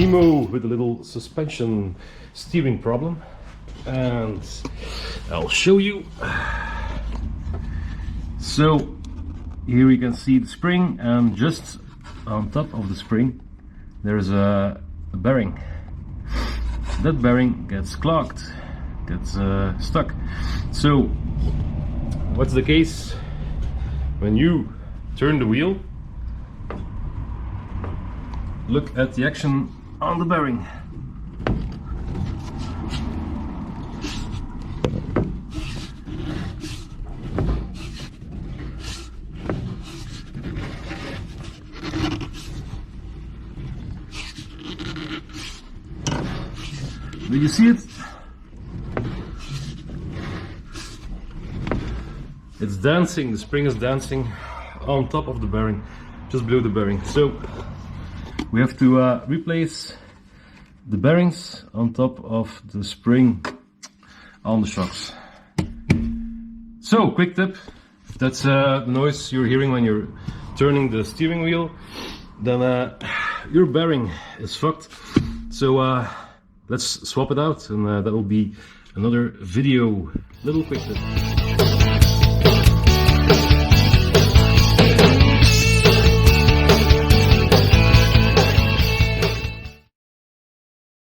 Nemo with a little suspension steering problem, and I'll show you. So here you can see the spring, and just on top of the spring there's a bearing. That bearing gets clogged, gets stuck. So what's the case? When you turn the wheel, look at the action on the bearing. Do you see it? It's dancing, the spring is dancing on top of the bearing, just below the bearing. So we have to replace the bearings on top of the spring on the shocks. So, quick tip, if that's the noise you're hearing when you're turning the steering wheel, then your bearing is fucked. So let's swap it out, and that will be another video. Little quick tip.